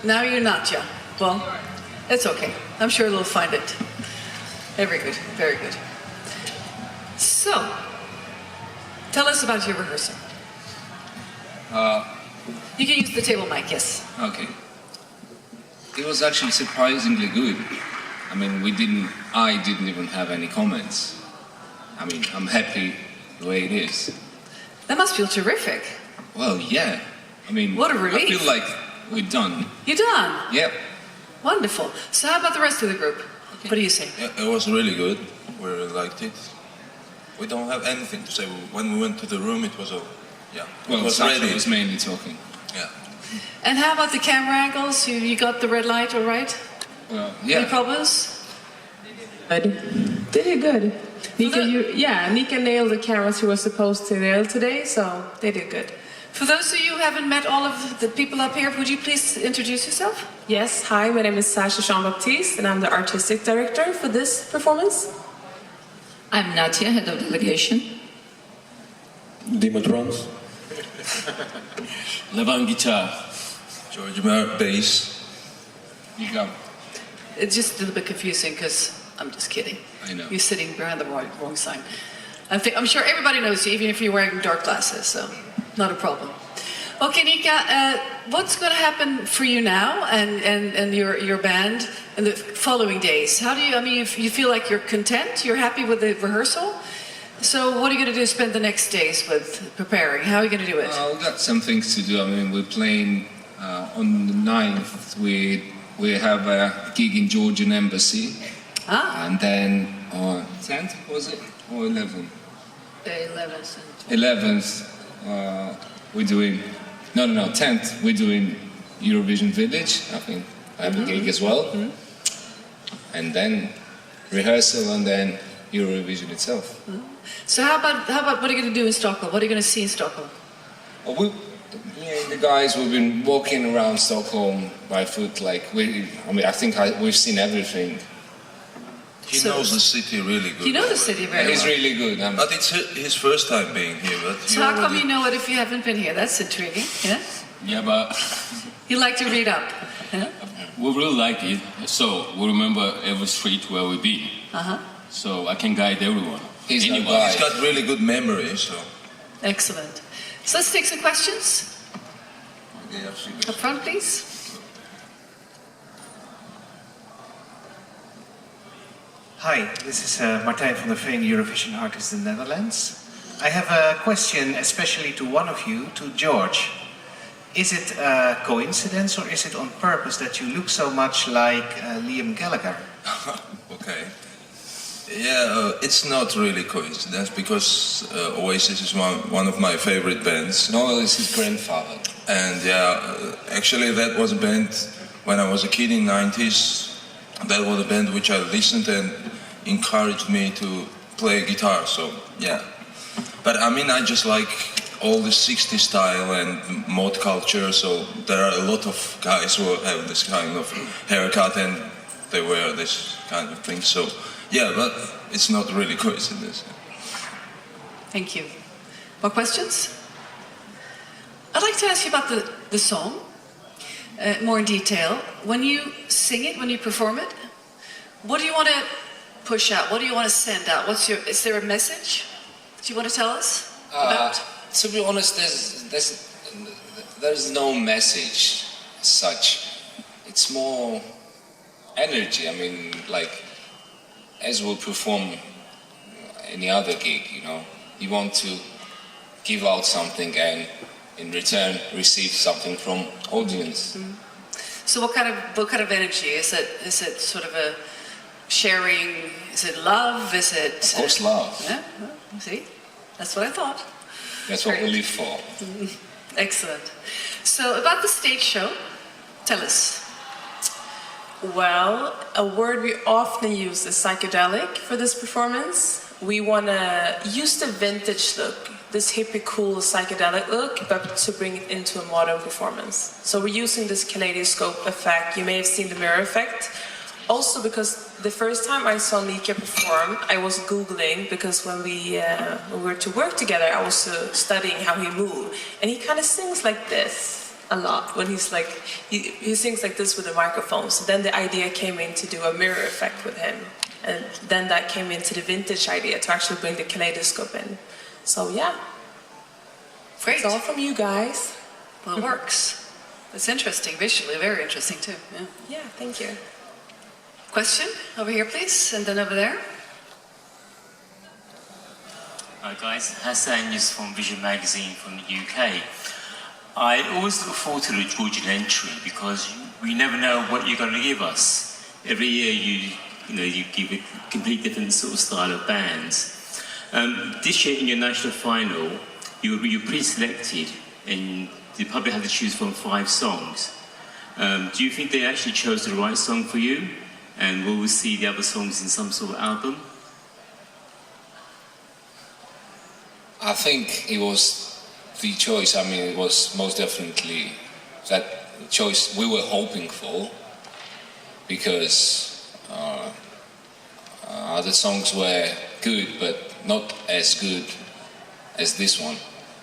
Now you're not, yeah. Well, it's okay. I'm sure they'll find it. Very good, very good. So, tell us about your rehearsal. You can use the table mic, yes. Okay. It was actually surprisingly good. I mean, I didn't even have any comments. I mean, I'm happy the way it is. That must feel terrific. Well, yeah. I mean, what a relief. I feel like we're done. You're done? Yep. Wonderful. So how about the rest of the group? Okay. What do you say? Yeah, it was really good. We really liked it. We don't have anything to say. When we went to the room, it was all, yeah. Well, Sasha was mainly talking. Yeah. And how about the camera angles? You got the red light all right? Well, yeah. Any problems? Good. They did good. Nika nailed the cameras she was supposed to nail today, so they did good. For those of you who haven't met all of the people up here, would you please introduce yourself? Yes, hi, my name is Sasha Jean-Baptiste, and I'm the artistic director for this performance. I'm Nadia, head of delegation. Dima drums. Levan guitar. Georgian bass. Nika. It's just a little bit confusing because I'm just kidding. I know. You're sitting behind the wrong sign. I'm sure everybody knows you, even if you're wearing dark glasses, so not a problem. Okay, Nika, what's going to happen for you now and your band in the following days? How do you, I mean, you feel like you're content? You're happy with the rehearsal? So what are you going to do to spend the next days with preparing? How are you going to do it? We've got some things to do. I mean, we're playing on the 9th. We have a gig in Georgian Embassy. Ah. And then on 10th, was it? Or 11th? 11th. 11th, we're doing... No, 10th, we're doing Eurovision Village. I think I have a gig as well. And then rehearsal and then Eurovision itself. So how about what are you going to do in Stockholm? What are you going to see in Stockholm? Well, me and the guys, we've been walking around Stockholm by foot. Like I think we've seen everything. He knows the city really good. You know the city very well. He's really good. But it's his first time being here. But so how come you know it if you haven't been here? That's intriguing. Yeah. Yeah, but You like to read up. Yeah? we really like it, so we remember every street where we be. So I can guide everyone. He's got really good memory, so. Excellent. So let's take some questions. Up front, please. Hi, this is Martijn van der Veen, Eurovision artist in the Netherlands. I have a question especially to one of you, to George. Is it a coincidence or is it on purpose that you look so much like Liam Gallagher? Okay. Yeah, it's not really coincidence because Oasis is one of my favorite bands. No, it's his grandfather. And yeah, actually that was a band when I was a kid in the 90s. That was a band which I listened and encouraged me to play guitar, so yeah. But I mean, I just like all the 60s style and mod culture, so there are a lot of guys who have this kind of haircut and they wear this kind of thing, so yeah, but it's not really coincidence. Thank you. More questions? I'd like to ask you about the song, more in detail. When you sing it, when you perform it, what do you want to push out? What do you want to send out? Is there a message that you want to tell us about? To be honest, there's no message as such. It's more energy. I mean, like, as we perform any other gig, you know, you want to give out something and in return receive something from audience. So what kind of energy? Is it sort of a sharing? Is it love? Is it? Of course, love. Yeah. Well, see, that's what I thought. That's what we live for. Excellent. So about the stage show, tell us. Well, a word we often use is psychedelic for this performance. We want to use the vintage look, this hippie cool psychedelic look, but to bring it into a modern performance. So we're using this kaleidoscope effect. You may have seen the mirror effect. Also because the first time I saw Nika perform, I was Googling because when we were to work together, I was studying how he moved. And he kind of sings like this. a lot when he's like, he sings like this with a microphone. So then the idea came in to do a mirror effect with him. And then that came into the vintage idea to actually bring the kaleidoscope in. So yeah. Great. It's all from you guys. Well, it works. It's interesting, visually, very interesting too. Yeah. Yeah, thank you. Question over here, please, and then over there. Hi guys, Hassan is from Vision Magazine from the UK. I always look forward to the Georgian entry because we never know what you're going to give us. Every year you give a complete different sort of style of bands. This year in your national final, you're pre-selected and you probably had to choose from 5 songs. Do you think they actually chose the right song for you? And will we see the other songs in some sort of album? I think it was the choice. I mean, it was most definitely that choice we were hoping for, because other songs were good, but not as good as this one.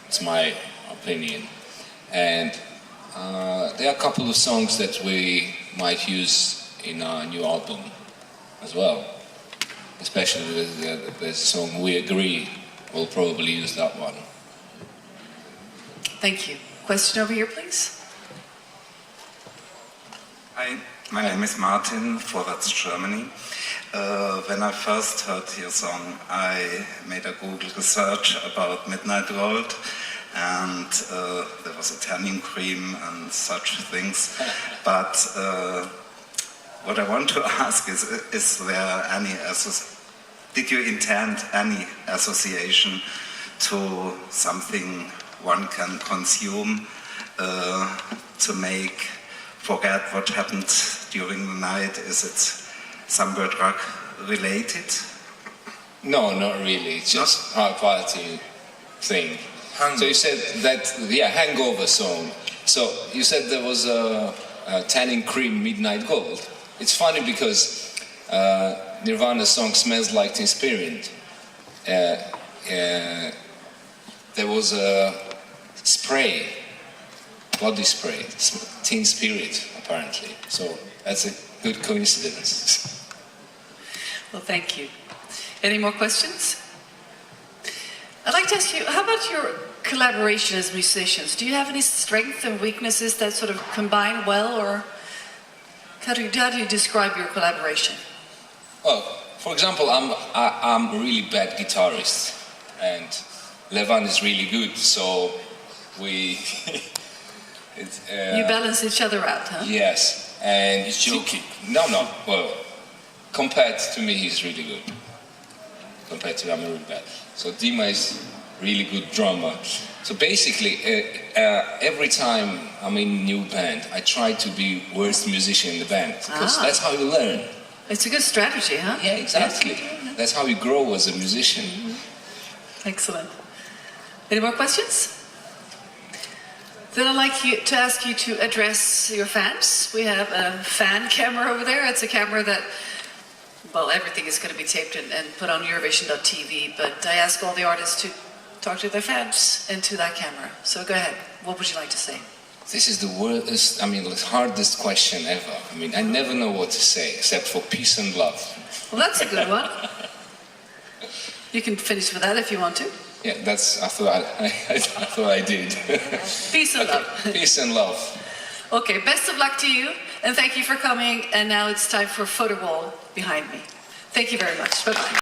It's my opinion. And there are a couple of songs that we might use in our new album as well, especially the song We Agree. We'll probably use that one. Thank you. Question over here, please. Hi, my name is Martin, Vorwärts Germany. When I first heard your song, I made a Google research about Midnight Gold, and there was a tanning cream and such things. But what I want to ask is there any did you intend any association to something one can consume to make forget what happened during the night? Is it somewhere drug related? No, not really. It's just hard party thing. So you said that, yeah, hangover song. So you said there was a tanning cream Midnight Gold. It's funny because Nirvana's song Smells Like Teen Spirit. There was a spray, body spray, Teen Spirit apparently. So that's a good coincidence. Well, thank you. Any more questions? I'd like to ask you, how about your collaboration as musicians? Do you have any strengths and weaknesses that sort of combine well, or how do you describe your collaboration? Well, for example, I'm a really bad guitarist, and Levan is really good, so we... you balance each other out, huh? Yes, and... He's joking. No, well, compared to me, he's really good. Compared to me, I'm really bad. So Dima is really good drummer. So basically, every time I'm in a new band, I try to be worst musician in the band, because that's how you learn. It's a good strategy, huh? Yeah, exactly. That's how you grow as a musician. Mm-hmm. Excellent. Any more questions? Then I'd like to ask you to address your fans. We have a fan camera over there. It's a camera that, well, everything is going to be taped and put on Eurovision.tv, but I ask all the artists to talk to their fans and to that camera. So go ahead. What would you like to say? This is the worst, the hardest question ever. I never know what to say except for peace and love. Well, that's a good one. You can finish with that if you want to. Yeah, I thought I did. Peace and love. Peace and love. Okay, best of luck to you, and thank you for coming. And now it's time for a photo wall behind me. Thank you very much. Bye-bye.